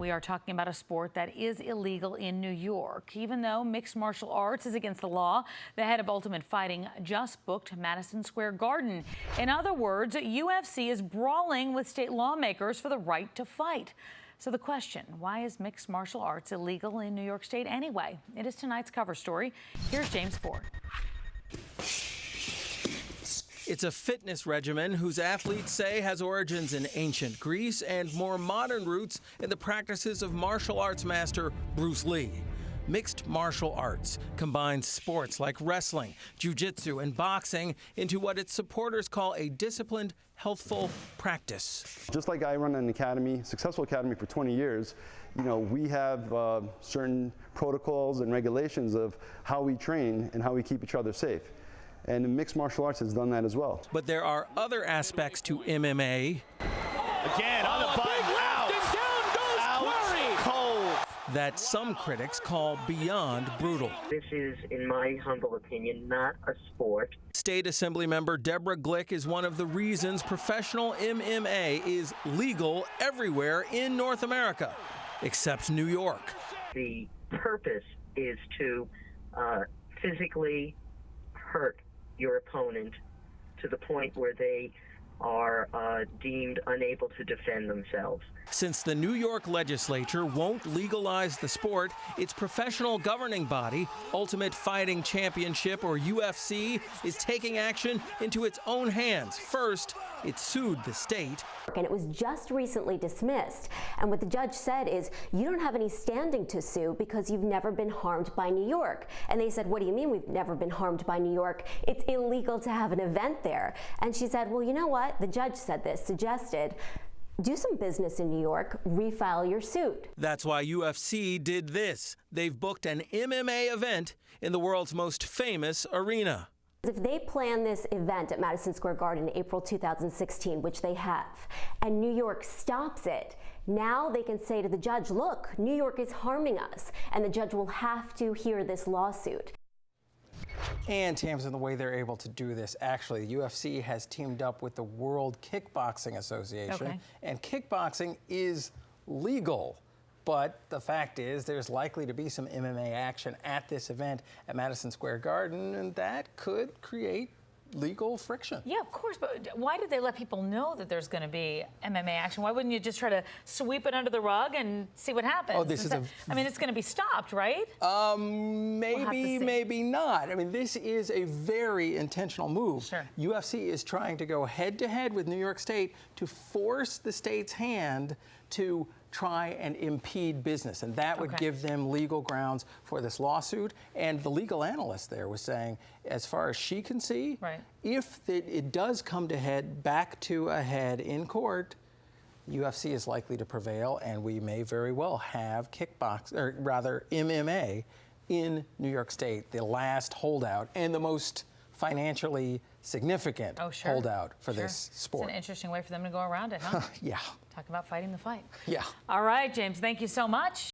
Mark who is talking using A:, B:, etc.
A: We are talking about a sport that is illegal in New York. Even though mixed martial arts is against the law, the head of Ultimate Fighting just booked Madison Square Garden. In other words, UFC is brawling with state lawmakers for the right to fight. So the question, why is mixed martial arts illegal in New York State anyway? It is tonight's cover story. Here's James Ford.
B: It's a fitness regimen whose athletes say has origins in ancient Greece and more modern roots in the practices of martial arts master Bruce Lee. Mixed martial arts combines sports like wrestling, jiu-jitsu, and boxing into what its supporters call a disciplined, healthful practice.
C: Just like I run an academy, successful academy for 20 years, we have certain protocols and regulations of how we train and how we keep each other safe. And mixed martial arts has done that as well.
B: But there are other aspects to MMA.
D: Again, on the button, out, cold.
B: That some critics call beyond brutal.
E: This is, in my humble opinion, not a sport.
B: State Assembly member Deborah Glick is one of the reasons professional MMA is legal everywhere in North America, except New York.
E: The purpose is to physically hurt your opponent to the point where they are deemed unable to defend themselves.
B: Since the New York legislature won't legalize the sport, its professional governing body, Ultimate Fighting Championship, or UFC, is taking action into its own hands. First, it sued the state.
F: And it was just recently dismissed. And what the judge said is, you don't have any standing to sue because you've never been harmed by New York. And they said, what do you mean we've never been harmed by New York? It's illegal to have an event there. And she said, well, you know what? The judge said this, suggested, do some business in New York, refile your suit.
B: That's why UFC did this. They've booked an MMA event in the world's most famous arena.
F: If they plan this event at Madison Square Garden in April 2016, which they have, and New York stops it, now they can say to the judge, look, New York is harming us, and the judge will have to hear this lawsuit.
G: And Tamsin, the way they're able to do this, actually, the UFC has teamed up with the World Kickboxing Association, and kickboxing is legal. But the fact is, there's likely to be some MMA action at this event at Madison Square Garden, and that could create legal friction.
A: Yeah, of course, but why did they let people know that there's going to be MMA action? Why wouldn't you just try to sweep it under the rug and see what happens?
G: Oh, this is
A: I mean, it's going to be stopped, right?
G: Maybe, maybe not. I mean, this is a very intentional move.
A: Sure.
G: UFC is trying to go head-to-head with New York State to force the state's hand to try and impede business, and that would give them legal grounds for this lawsuit. And the legal analyst there was saying, as far as she can see, if it does come to back to a head in court, UFC is likely to prevail, and we may very well have MMA in New York State, the last holdout and the most financially significant holdout for this sport.
A: It's an interesting way for them to go around it, huh?
G: Yeah.
A: Talk about fighting the fight.
G: Yeah.
A: All right, James, thank you so much.